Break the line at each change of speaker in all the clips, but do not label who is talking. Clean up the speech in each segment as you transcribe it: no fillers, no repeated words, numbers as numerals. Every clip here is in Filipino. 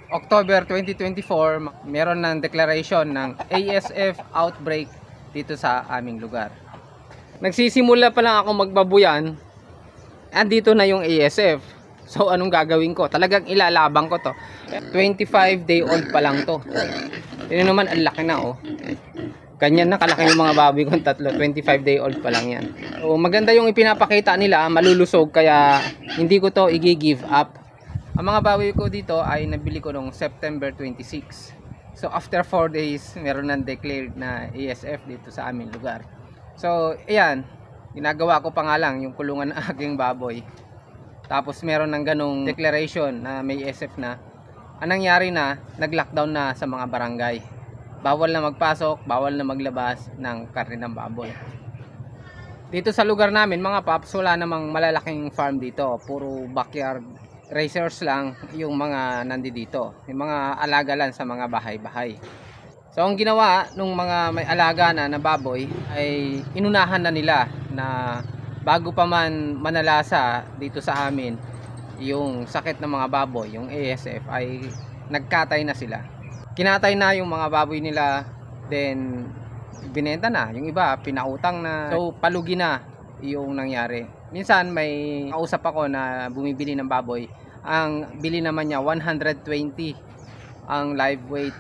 October 2024, meron ng declaration ng ASF outbreak dito sa aming lugar. Nagsisimula pa lang ako magbabuyan, andito na yung ASF. So anong gagawin ko? Talagang ilalabang ko to. 25-day-old pa lang to. Yun naman, ang laki na oh. Ganyan na kalaki yung mga baboy kong tatlo. 25-day-old pa lang yan. So maganda yung ipinapakita nila, malulusog, kaya hindi ko to i-give up. Ang mga baboy ko dito ay nabili ko noong September 26. So after 4 days, meron nang declared na ASF dito sa aming lugar. So ayan, ginagawa ko pa nga lang yung kulungan ng aking baboy. Tapos meron ng ganong declaration na may ASF na. Anong nangyari na, nag-lockdown na sa mga barangay. Bawal na magpasok, bawal na maglabas ng karne ng baboy. Dito sa lugar namin mga paps, wala namang malalaking farm dito. Puro backyard racers lang yung mga nandito. Yung mga alaga lang sa mga bahay-bahay. So ang ginawa nung mga may alaga na baboy ay inunahan na nila na bago pa man manalasa dito sa amin yung sakit ng mga baboy, yung ASF, ay nagkatay na sila. Kinatay na yung mga baboy nila, then binenta na. Yung iba pinautang na. So palugi na yung nangyari. Minsan may kausap ako na bumibili ng baboy. Ang bili naman niya 120 ang live weight.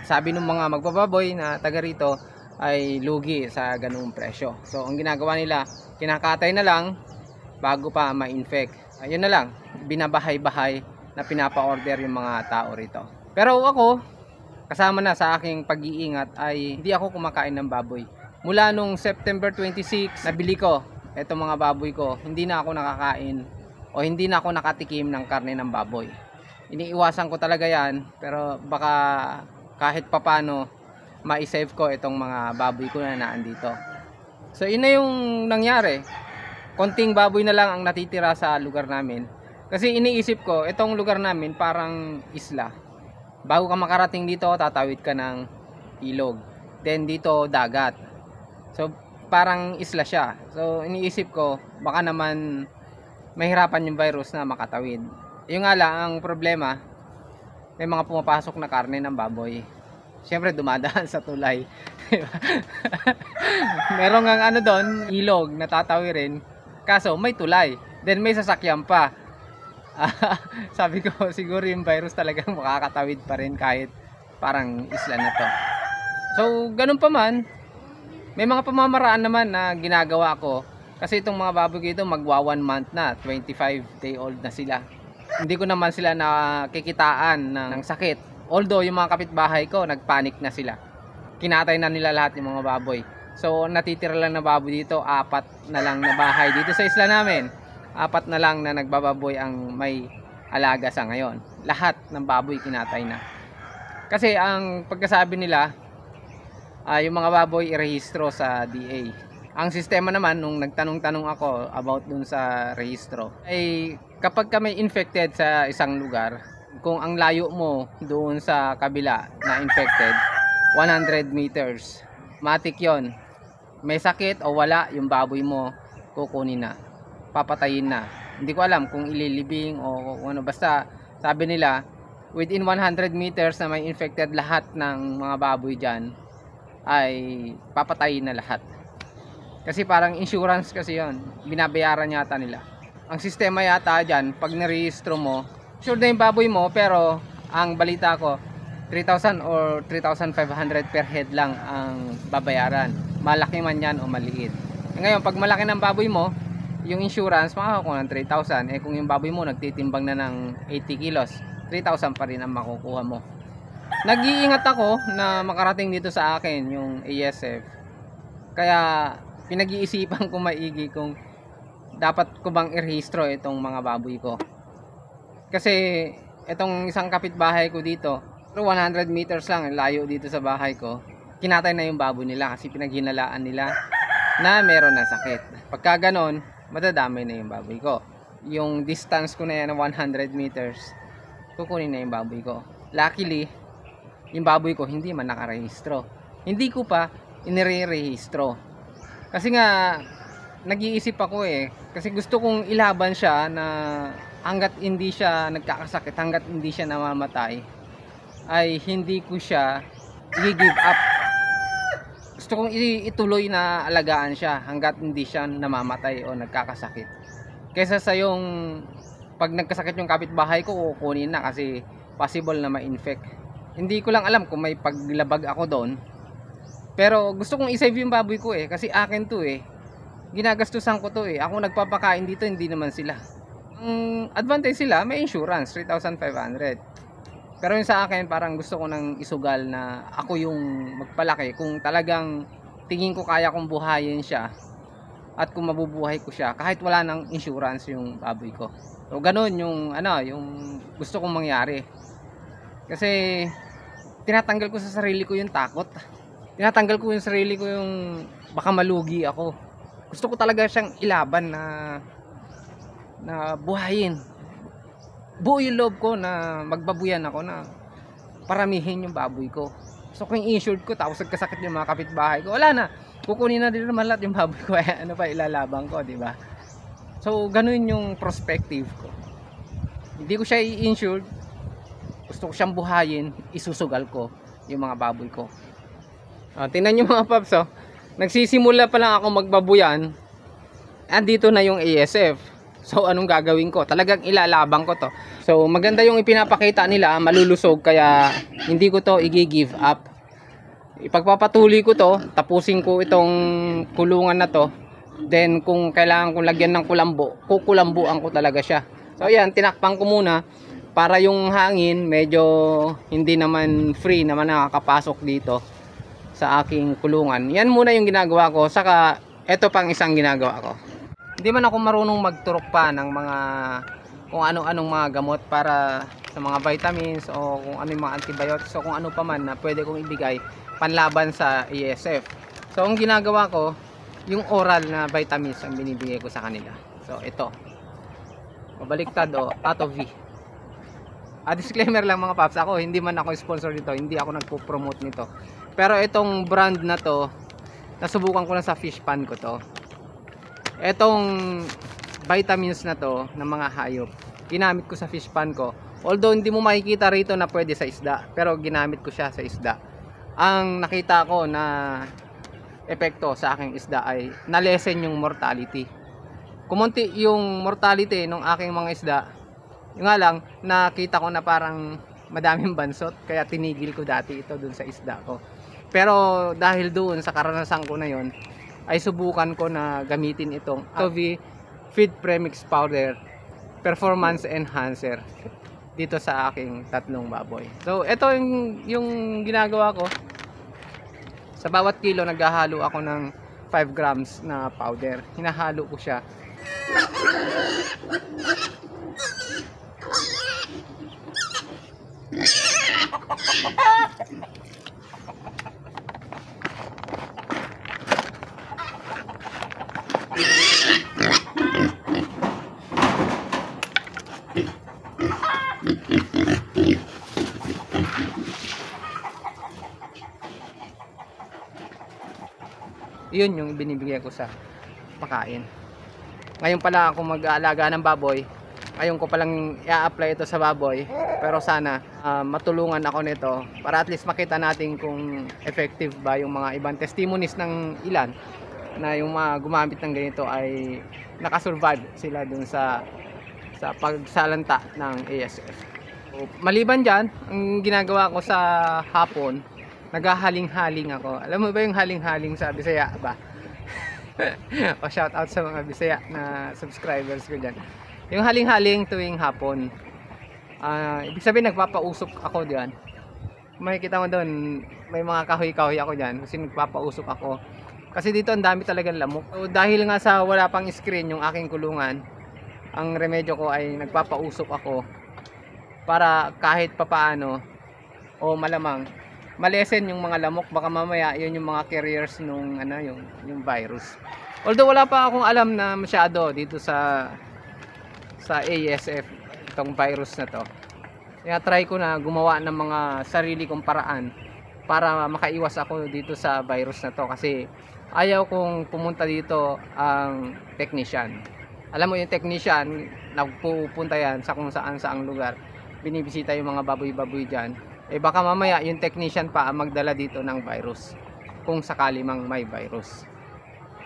Sabi ng mga magbababoy na taga rito ay lugi sa ganung presyo. So ang ginagawa nila, kinakatay na lang bago pa ma-infect. Ayun na lang, binabahay-bahay na pinapa-order yung mga tao rito. Pero ako, kasama na sa aking pag-iingat, ay hindi ako kumakain ng baboy. Mula nung September 26, nabili ko itong mga baboy ko, hindi na ako nakakain o hindi na ako nakatikim ng karne ng baboy. Iniiwasan ko talaga yan, pero baka kahit papano ma-save ko itong mga baboy ko na naandito. So yun na yung nangyari. Konting baboy na lang ang natitira sa lugar namin. Kasi iniisip ko, itong lugar namin parang isla. Bago ka makarating dito, tatawid ka ng ilog. Then dito dagat. So parang isla siya. So iniisip ko, baka naman mahirapan yung virus na makatawid. Yung nga lang, ang problema, may mga pumapasok na karne ng baboy. Siyempre dumadaan sa tulay. Meron ngang ano doon, ilog na tatawirin. Kaso may tulay. Then may sasakyan pa. Sabi ko siguro yung virus talagang makakatawid pa rin kahit parang isla na to. So ganun pa man, may mga pamamaraan naman na ginagawa ko. Kasi itong mga baboy dito magwa 1 month na, 25-day-old na sila. Hindi ko naman sila nakikitaan ng sakit. Although yung mga kapitbahay ko nagpanic na sila. Kinatay na nila lahat yung mga baboy. So natitira lang na baboy dito, 4 na lang na bahay dito sa isla namin. 4 na lang na nagbababoy ang may alaga sa ngayon. Lahat ng baboy kinatay na. Kasi ang pagkasabi nila, yung mga baboy irehistro sa DA. Ang sistema naman, nung nagtanong-tanong ako about dun sa rehistro, ay kapag ka may infected sa isang lugar, kung ang layo mo doon sa kabila na infected, 100 meters, matik yon. May sakit o wala, yung baboy mo, kukunin na. Papatayin na. Hindi ko alam kung ililibing o ano. Basta sabi nila, within 100 meters na may infected lahat ng mga baboy dyan, ay papatayin na lahat. Kasi parang insurance kasi yon, binabayaran yata nila. Ang sistema yata dyan, pag narehistro mo, sure na yung baboy mo, pero ang balita ko 3,000 or 3,500 per head lang ang babayaran, malaki man yan o maliit. Ngayon pag malaki ng baboy mo, yung insurance makakakuha ng 3,000. Kung yung baboy mo nagtitimbang na ng 80 kilos, 3,000 pa rin ang makukuha mo. Nag-iingat ako na makarating dito sa akin yung ASF, kaya pinag-iisipan ko maigi kung dapat ko bang irehistro itong mga baboy ko. Kasi itong isang kapitbahay ko dito, 100 meters lang layo dito sa bahay ko, kinatay na yung baboy nila kasi pinaghinalaan nila na meron na sakit. Pagka ganon, madadamay na yung baboy ko. Yung distance ko na yan ng 100 meters, kukunin na yung baboy ko. Luckily, yung baboy ko hindi man nakarehistro. Hindi ko pa inire-rehistro. Kasi nga nag-iisip ako kasi gusto kong ilaban siya na hanggat hindi siya nagkakasakit, hanggat hindi siya namamatay, ay hindi ko siya i-give up. Gusto kong ituloy na alagaan siya hanggat hindi siya namamatay o nagkakasakit. Kaysa sa yung pag nagkasakit yung kapitbahay ko, kukunin na kasi possible na ma-infect. Hindi ko lang alam kung may paglabag ako doon. Pero gusto kong i-save yung baboy ko kasi akin to Ginagastusan ko to Ako nagpapakain dito, hindi naman sila. Ang advantage sila, may insurance, 3,500. Pero yung sa akin, parang gusto ko nang isugal na ako yung magpalaki. Kung talagang tingin ko kaya kong buhayin siya at kung mabubuhay ko siya kahit wala nang insurance yung baboy ko. So ganun yung yung gusto kong mangyari. Kasi tinatanggal ko sa sarili ko yung takot. Tinatanggal ko yung sarili ko yung baka malugi ako. Gusto ko talaga siyang ilaban na buhayin. Buo yung loob ko na magbabuyan ako na paramihin yung baboy ko. So kung insured ko tapos nagkasakit yung mga kapitbahay ko, wala na. Kukunin na din naman lahat yung baboy ko. Ano pa ilalabang ko, di ba? So ganun yung perspective ko. Hindi ko siya i-insured. Gusto ko siyang buhayin, isusugal ko yung mga baboy ko. Tingnan nyo mga paps, nagsisimula pa lang ako magbabuyan. Andito na yung ASF. So anong gagawin ko? Talagang ilalabang ko to. So maganda yung ipinapakita nila, malulusog, kaya hindi ko to i-give up. Ipagpapatuloy ko to, tapusin ko itong kulungan na to. Then kung kailangan kong lagyan ng kulambo, kukulambuan ko talaga siya. So ayan, tinakpan ko muna para yung hangin medyo hindi naman free naman nakakapasok dito sa aking kulungan. Yan muna yung ginagawa ko. Saka ito pang isang ginagawa ko. Hindi man ako marunong magturok pa ng mga kung ano-anong mga gamot para sa mga vitamins o kung ano yung mga antibiotics o kung ano pa man na pwede kong ibigay panlaban sa ASF. So ang ginagawa ko, yung oral na vitamins ang binibigay ko sa kanila. So ito, mabaliktad Tato V. Disclaimer lang mga paps, ako hindi man ako sponsor nito, hindi ako nagpo-promote nito. Pero itong brand na to, nasubukan ko na sa fish pan ko to. Etong vitamins na to ng mga hayop, ginamit ko sa fish pan ko. Although hindi mo makikita rito na pwede sa isda, pero ginamit ko siya sa isda. Ang nakita ko na epekto sa aking isda ay na-lessen yung mortality. Kumunti yung mortality ng aking mga isda. Yung nga lang, nakita ko na parang madaming bansot, kaya tinigil ko dati ito dun sa isda ko. Pero dahil doon sa karanasan ko na yon, ay subukan ko na gamitin itong ATOV Feed Premix Powder Performance Enhancer dito sa aking tatlong baboy. So ito yung ginagawa ko. Sa bawat kilo naghahalo ako ng 5 grams na powder. Hinahalo ko siya. Yun yung binibigay ko sa pakain. Ngayon pala ako mag-aalaga ng baboy. Ngayon ko palang i-apply ito sa baboy. Pero sana matulungan ako nito para at least makita natin kung effective ba yung mga ibang testimonies ng ilan na yung mga gumamit ng ganito ay nakasurvive sila dun sa pagsalanta ng ASF. So, maliban dyan, ang ginagawa ko sa hapon, naghahaling-haling ako. Alam mo ba yung haling-haling sa Bisaya ba? O shout out sa mga Bisaya na subscribers ko dyan. Yung haling-haling tuwing hapon, ibig sabihin nagpapausok ako dyan. Makikita mo doon, may mga kahoy-kahoy ako dyan kasi nagpapausok ako. Kasi dito ang dami talagang lamok. So, dahil nga sa wala pang screen yung aking kulungan, ang remedyo ko ay nagpapausok ako para kahit papaano o malamang malesen yung mga lamok. Baka mamaya yun yung mga carriers nung yung virus. Although wala pa akong alam na masyado dito sa ASF itong virus na to. Kaya try ko na gumawa ng mga sarili kong paraan para makaiwas ako dito sa virus na to kasi ayaw kong pumunta dito ang technician. Alam mo yung technician, nagpupunta yan sa kung saan saang lugar. Binibisita yung mga baboy-baboy dyan. eh baka mamaya yung technician pa ang magdala dito ng virus, kung sakali mang may virus.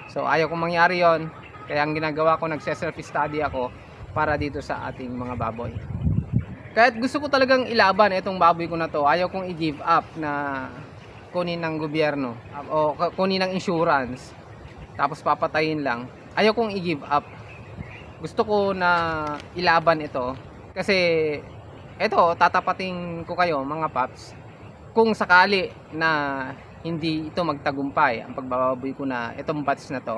So ayaw kong mangyari yon, kaya ang ginagawa ko, nagse-self study ako para dito sa ating mga baboy. Kahit gusto ko talagang ilaban itong baboy ko na to, ayaw kong i-give up na kunin ng gobyerno o kunin ng insurance tapos papatayin lang. Ayaw kong i-give up. Gusto ko na ilaban ito kasi ito, tatapating ko kayo mga paps, kung sakali na hindi ito magtagumpay ang pagbababoy ko na itong batch na to,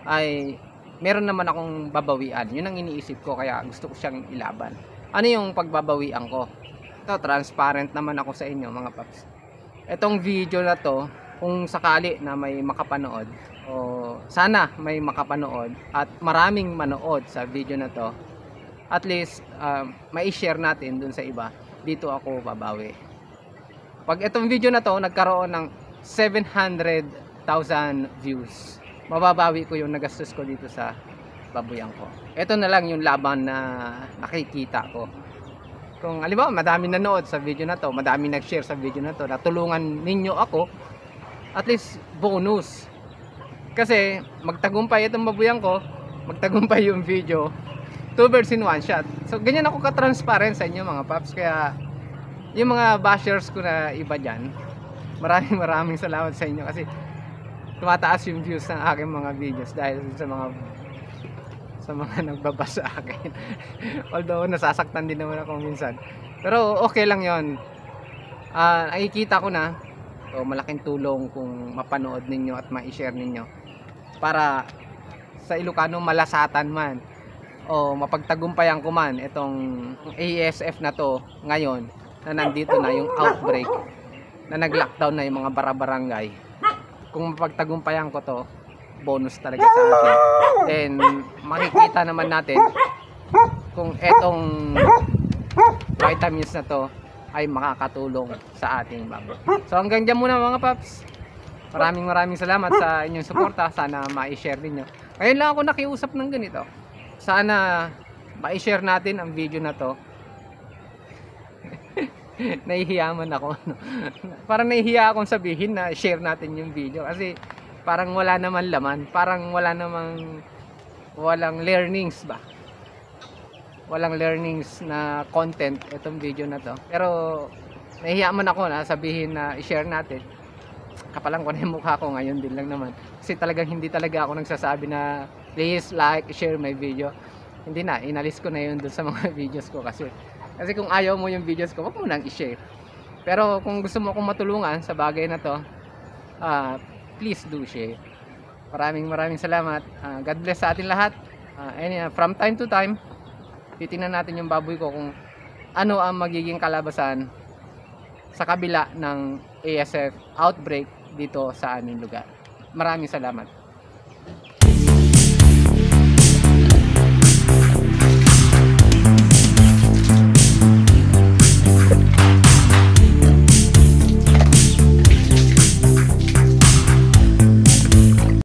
ay meron naman akong babawian. Yun ang iniisip ko, kaya gusto ko siyang ilaban. Ano yung pagbabawian ko? Ito, transparent naman ako sa inyo mga paps. Itong video na to, kung sakali na may makapanood, o sana may makapanood at maraming manood sa video na to, at least mai-share natin dun sa iba, dito ako babawi. Pag itong video na to nagkaroon ng 700,000 views, mababawi ko yung nagastos ko dito sa babuyan ko. Ito na lang yung laban na nakikita ko. Kung halimbawa madami nanood sa video na to, madami nag-share sa video na to, natulungan ninyo ako, at least bonus. Kasi magtagumpay itong babuyan ko, magtagumpay yung video, 2 birds in 1 shot. So ganyan ako ka-transparent sa inyo mga paps. Kaya yung mga bashers ko na iba dyan, maraming salamat sa inyo kasi tumataas yung views ng aking mga videos dahil sa mga nagbabasa sa akin. Although nasasaktan din naman ako minsan, pero okay lang yon. Nakikita ko na so, malaking tulong kung mapanood ninyo at ma-share ninyo para sa Ilocano malasatan man o mapagtagumpayan ko man itong ASF na to ngayon na nandito na yung outbreak, na nag-lockdown na yung mga barabarangay. Kung mapagtagumpayan ko to, bonus talaga sa akin. Then makikita naman natin kung etong vitamins na to ay makakatulong sa ating baboy. So hanggang dyan muna mga paps. Maraming salamat sa inyong suporta. Sana ma-share niyo. Ngayon lang ako nakiusap ng ganito. Sana ma-share natin ang video na to. Nahihiyaman ako, no? Parang nahihiya akong sabihin na share natin yung video kasi parang wala naman laman, parang walang learnings ba, walang learnings na content itong video na to. Pero nahihiyaman ako na sabihin na i-share natin. Kapalang ko na yung mukha ko ngayon din lang naman kasi talagang hindi talaga ako nagsasabi na please like, share my video. Hindi na, inalis ko na yun dun sa mga videos ko kasi kung ayaw mo yung videos ko, wag mo nang i-share. Pero kung gusto mo akong matulungan sa bagay na to, please do share. Maraming salamat. God bless sa atin lahat. And from time to time, titingnan natin yung baboy ko kung ano ang magiging kalabasan sa kabila ng ASF outbreak dito sa aming lugar. Maraming salamat.